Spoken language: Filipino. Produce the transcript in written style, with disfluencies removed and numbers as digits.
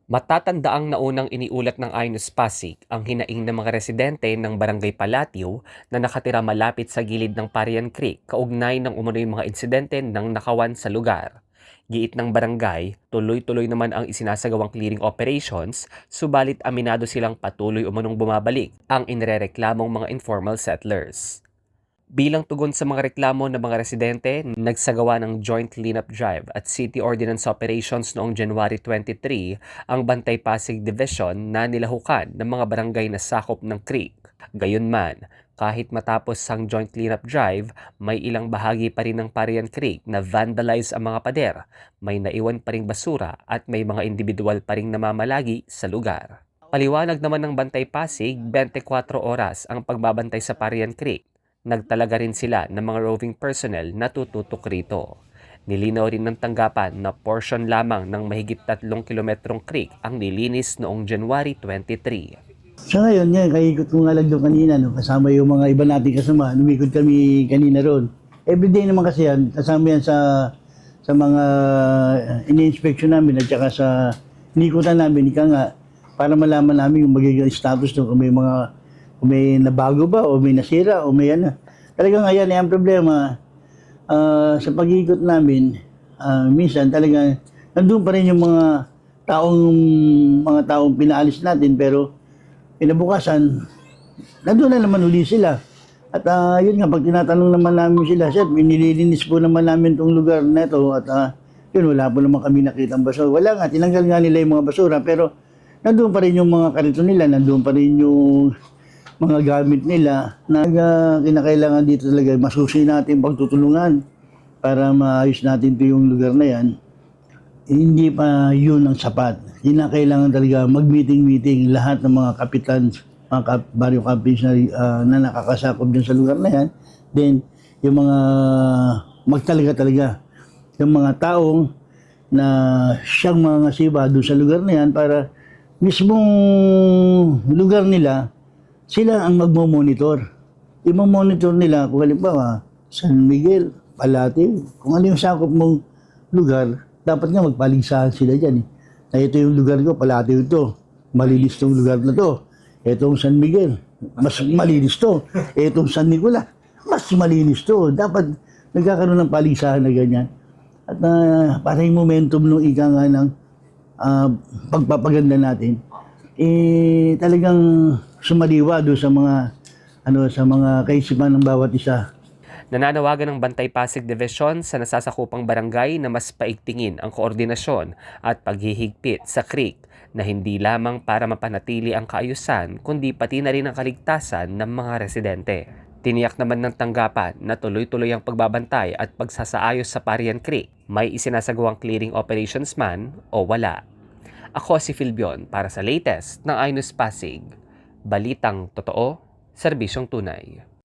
Matatandaang naunang iniulat ng Aynos Pasig ang hinaing ng mga residente ng Barangay Palatio na nakatira malapit sa gilid ng Parian Creek kaugnay ng umano'y mga insidente ng nakawan sa lugar. Giit ng barangay, tuloy-tuloy naman ang isinasagawang clearing operations, subalit aminado silang patuloy umanong bumabalik ang inirereklamong mga informal settlers. Bilang tugon sa mga reklamo ng mga residente, nagsagawa ng joint cleanup drive at city ordinance operations noong January 23 ang Bantay Pasig Division na nilahukan ng mga barangay na sakop ng creek. Gayunman, kahit matapos ang joint cleanup drive, may ilang bahagi pa rin ng Parian Creek na vandalize ang mga pader, may naiwan pa ring basura at may mga individual pa ring namamalagi sa lugar. Paliwanag naman ng Bantay Pasig, 24 oras ang pagbabantay sa Parian Creek. Nagtalaga rin sila ng mga roving personnel na tututok rito. Nilinaw rin ng tanggapan na portion lamang ng mahigit 3 kilometrong creek ang nilinis noong January 23. Sa ngayon, kaikot ko nga lang doon kanina, no? Kasama yung mga iba nating kasama. Lumikod kami kanina ron. Everyday naman kasi yan, kasama yan sa mga ini-inspection namin at saka sa inikutan namin, ika nga, para malaman namin yung magiging status doon, kung may nabago ba o may nasira o may ano. Talagang ayan, ang problema sa pag-ikot namin, minsan talaga nandun pa rin yung mga taong pinaalis natin, pero kinabukasan, nandun na naman uli sila. At yun nga, pag tinatanong naman namin sila, sir, nililinis po naman namin itong lugar na ito at yun, wala po naman kami nakitang basura. Wala nga, tinanggal nga nila yung mga basura, pero nandun pa rin yung mga karito nila, nandun pa rin yung mga gamit nila na kinakailangan dito talaga masusi natin pagtutulungan para maayos natin ito yung lugar na yan. Hindi pa yun ang sapat. Kinakailangan talaga mag-meeting lahat ng mga kapitan, mga barrio captains na nakakasakop dyan sa lugar na yan. Then, yung mga magtalaga yung mga taong na siyang mga siba doon sa lugar na yan para mismong lugar nila sila ang magmo-monitor. I-monitor nila kung halimbawa San Miguel, Palatio, kung ano yung sakop mong lugar, dapat nga magpaligsahan sila dyan. Na ito yung lugar ko, Palatio ito. Malinis tong lugar na to. Itong San Miguel, mas malinis to. Itong San Nicolas, mas malinis to. Dapat nagkakaroon ng paligsahan na ganyan. At para yung momentum ng ika nga ng pagpapaganda natin, talagang sumaliwa doon sa mga kaisipan ng bawat isa. Nananawagan ng Bantay Pasig Division sa nasasakupang barangay na mas paigtingin ang koordinasyon at paghihigpit sa creek na hindi lamang para mapanatili ang kaayusan kundi pati na rin ang kaligtasan ng mga residente. Tiniyak naman ng tanggapan na tuloy-tuloy ang pagbabantay at pagsasaayos sa Parian Creek. May isinasagawang clearing operations man o wala. Ako si Philbion para sa latest ng Aynos Pasig. Balitang totoo, serbisyong tunay.